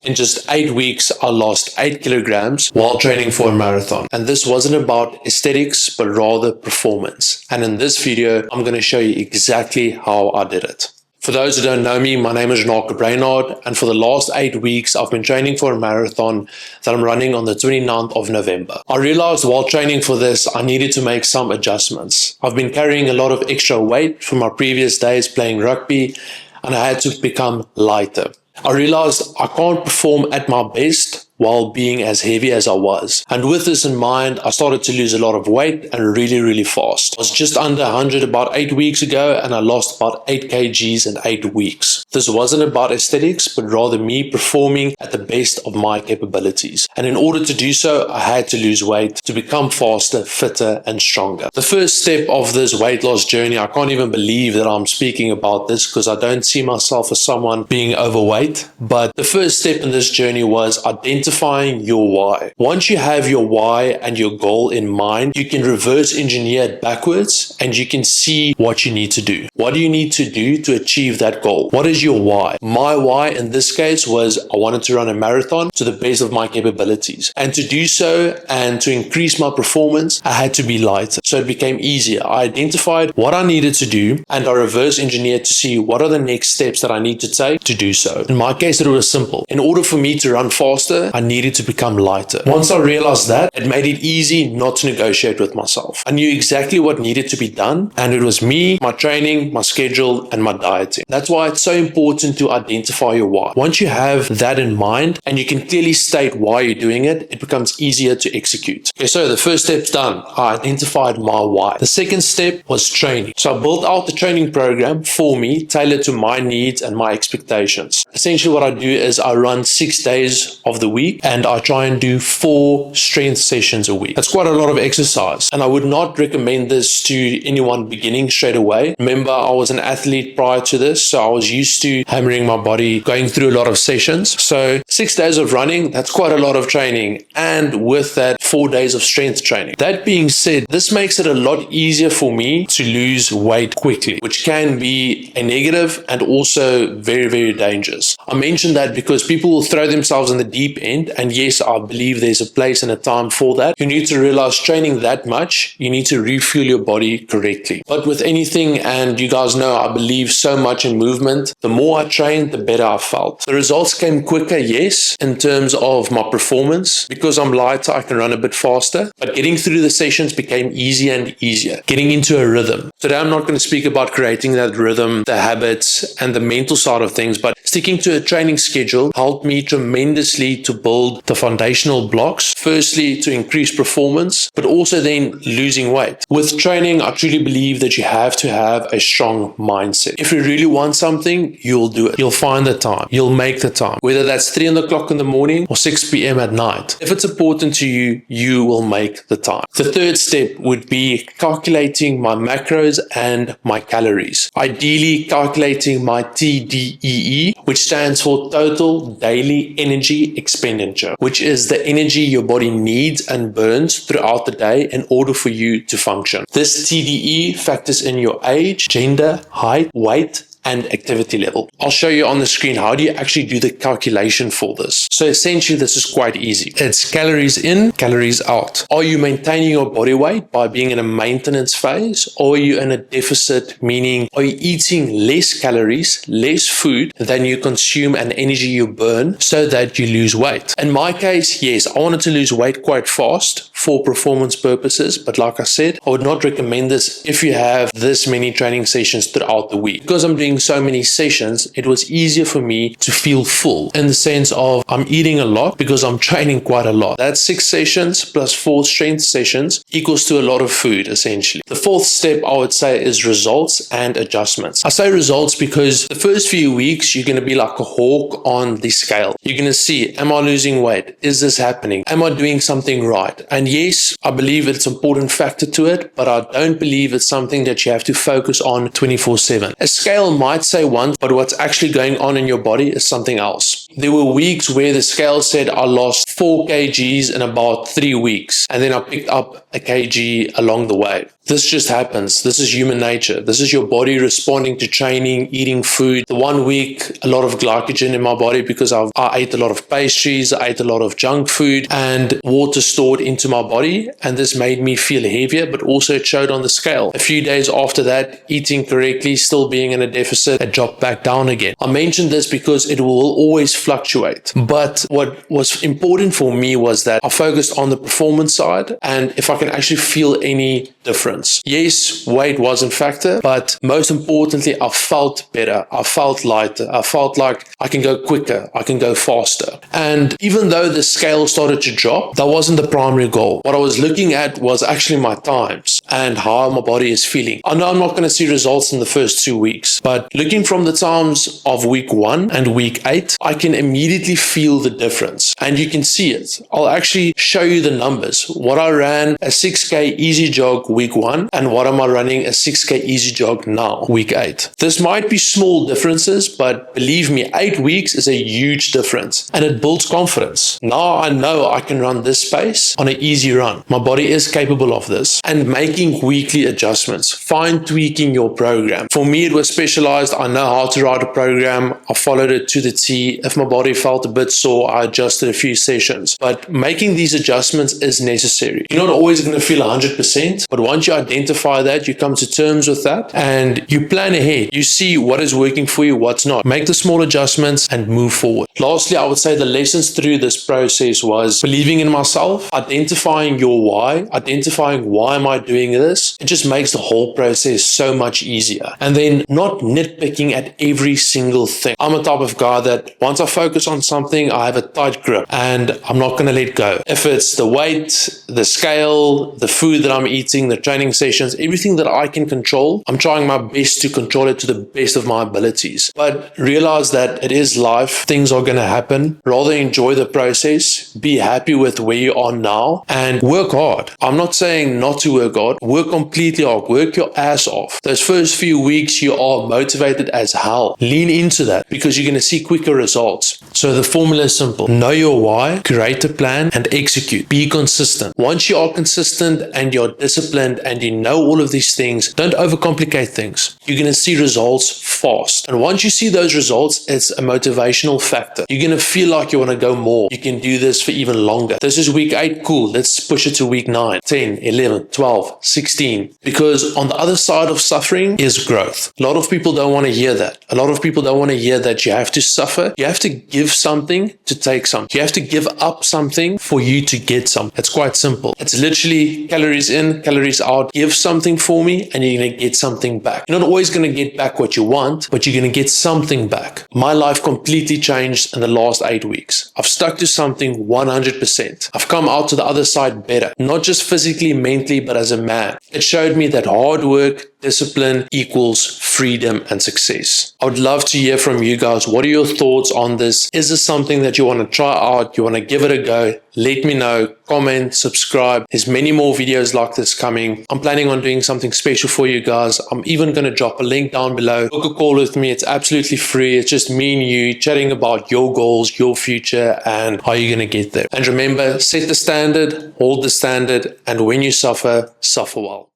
In just 8 weeks, I lost 8 kilograms while training for a marathon. And this wasn't about aesthetics, but rather performance. And in this video, I'm going to show you exactly how I did it. For those who don't know me, my name is Renalke Brainard, and for the last 8 weeks, I've been training for a marathon that I'm running on the 29th of November. I realized while training for this, I needed to make some adjustments. I've been carrying a lot of extra weight from my previous days playing rugby, and I had to become lighter. I realized I can't perform at my best while being as heavy as I was. And with this in mind, I started to lose a lot of weight and really fast. I was just under 100 about 8 weeks ago, and I lost about 8 kgs in 8 weeks. This wasn't about aesthetics, but rather me performing at the best of my capabilities. And in order to do so, I had to lose weight to become faster, fitter, and stronger. The first step of this weight loss journey, I can't even believe that I'm speaking about this because I don't see myself as someone being overweight. But the first step in this journey was identifying your why. Once you have your why and your goal in mind, you can reverse engineer it backwards and you can see what you need to do. What do you need to do to achieve that goal? What is your why? My why in this case was I wanted to run a marathon to the best of my capabilities. And to do so and to increase my performance, I had to be lighter. So it became easier. I identified what I needed to do and I reverse engineered to see what are the next steps that I need to take to do so. In my case, it was simple. In order for me to run faster, I needed to become lighter. Once I realized that, it made it easy not to negotiate with myself. I knew exactly what needed to be done, and it was me, my training, my schedule, and my dieting. That's why it's so important to identify your why. Once you have that in mind and you can clearly state why you're doing it, it becomes easier to execute. Okay, so the first step's done. I identified my why. The second step was training. So I built out the training program for me, tailored to my needs and my expectations. Essentially what I do is I run 6 days of the week and I try and do 4 strength sessions a week. That's quite a lot of exercise, and I would not recommend this to anyone beginning straight away. Remember, I was an athlete prior to this, so I was used to hammering my body, going through a lot of sessions. So 6 days of running, that's quite a lot of training, and with that 4 days of strength training. That being said, this makes it a lot easier for me to lose weight quickly, which can be a negative and also very dangerous. I mentioned that because people will throw themselves in the deep end, and yes, I believe there's a place and a time for that. You need to realize training that much, you need to refuel your body correctly. But with anything, and you guys know I believe so much in movement, the more I trained, the better I felt. The results came quicker, yes, in terms of my performance. Because I'm lighter, I can run a bit faster, but getting through the sessions became easier and easier, getting into a rhythm. Today I'm not going to speak about creating that rhythm, the habits, and the mental side of things, but sticking to a training schedule helped me tremendously to build the foundational blocks. Firstly, to increase performance, but also then losing weight. With training, I truly believe that you have to have a strong mindset. If you really want something, you'll do it. You'll find the time. You'll make the time. Whether that's 3 o'clock in the morning or 6 p.m. at night. If it's important to you, you will make the time. The third step would be calculating my macros and my calories. Ideally, calculating my TDEE, which stands for Total Daily Energy Expenditure, which is the energy your body needs and burns throughout the day in order for you to function. This TDE factors in your age, gender, height, weight, and activity level. I'll show you on the screen how do you actually do the calculation for this. So essentially this is quite easy. It's calories in, calories out. Are you maintaining your body weight by being in a maintenance phase, or are you in a deficit, meaning are you eating less calories, less food than you consume and energy you burn so that you lose weight? In my case, yes, I wanted to lose weight quite fast for performance purposes, but like I said, I would not recommend this if you have this many training sessions throughout the week. Because I'm doing so many sessions, it was easier for me to feel full in the sense of I'm eating a lot because I'm training quite a lot. That's 6 sessions plus 4 strength sessions equals to a lot of food essentially. The fourth step I would say is results and adjustments. I say results because the first few weeks you're going to be like a hawk on the scale. You're going to see, am I losing weight? Is this happening? Am I doing something right? And yes, I believe it's an important factor to it, but I don't believe it's something that you have to focus on 24/7. A scale might say one, but what's actually going on in your body is something else. There were weeks where the scale said I lost 4 kgs in about 3 weeks, and then I picked up a kg along the way. This just happens. This is human nature. This is your body responding to training, eating food. The 1 week, a lot of glycogen in my body because I ate a lot of pastries, I ate a lot of junk food, and water stored into my body, and this made me feel heavier, but also it showed on the scale. A few days after that, eating correctly, still being in a deficit, it dropped back down again. I mentioned this because it will always fluctuate, but what was important for me was that I focused on the performance side, and if I can actually feel any difference. Yes, weight was a factor, but most importantly, I felt better. I felt lighter. I felt like I can go quicker. I can go faster. And even though the scale started to drop, that wasn't the primary goal. What I was looking at was actually my times and how my body is feeling. I know I'm not going to see results in the first 2 weeks, but looking from the times of week 1 and week 8, I can immediately feel the difference, and you can see it. I'll actually show you the numbers. What I ran a 6K easy jog week 1 and what am I running a 6K easy jog now, week 8. This might be small differences, but believe me, 8 weeks is a huge difference, and it builds confidence. Now I know I can run this pace on an easy run. My body is capable of this. And making weekly adjustments, fine tweaking your program. For me, it was specialized. I know how to write a program. I followed it to the T. If my body felt a bit sore, I adjusted a few sessions. But making these adjustments is necessary. You're not always going to feel 100%, but once you identify that, you come to terms with that, and you plan ahead. You see what is working for you, what's not. Make the small adjustments and move forward. Lastly, I would say the lessons through this process was believing in myself, identifying your why, identifying why am I doing this. It just makes the whole process so much easier. And then not nitpicking at every single thing. I'm a type of guy that once I focus on something, I have a tight grip and I'm not going to let go. If it's the weight, the scale, the food that I'm eating, the training sessions, everything that I can control, I'm trying my best to control it to the best of my abilities. But realize that it is life. Things are going to happen. Rather enjoy the process. Be happy with where you are now and work hard. I'm not saying not to work hard. Work completely hard. Work your ass off. Those first few weeks you are motivated as hell. Lean into that because you're going to see quicker results. So the formula is simple. Know your why, create a plan, and execute. Be consistent. Once you are consistent and you're disciplined and you know all of these things, don't overcomplicate things. You're going to see results fast. And once you see those results, it's a motivational factor. You're going to feel like you want to go more. You can do this for even longer. This is week 8. Cool. Let's push it to week 9, 10, 11, 12, 16. Because on the other side of suffering is growth. A lot of people don't want to hear that. A lot of people don't want to hear that you have to suffer. You have to give something to take something. You have to give up something for you to get something. It's quite simple. It's literally calories in, calories out. Give something for me and you're going to get something back. You're not always going to get back what you want, but you're going to get something back. My life completely changed in the last 8 weeks. I've stuck to something 100%. I've come out to the other side better, not just physically, mentally, but as a man. It showed me that hard work, discipline equals freedom and success. I would love to hear from you guys. What are your thoughts on this? Is this something that you want to try out? You want to give it a go? Let me know. Comment, subscribe. There's many more videos like this coming. I'm planning on doing something special for you guys. I'm even going to drop a link down below. Book a call with me. It's absolutely free. It's just me and you chatting about your goals, your future, and how you're going to get there. And remember, set the standard, hold the standard, and when you suffer, suffer well.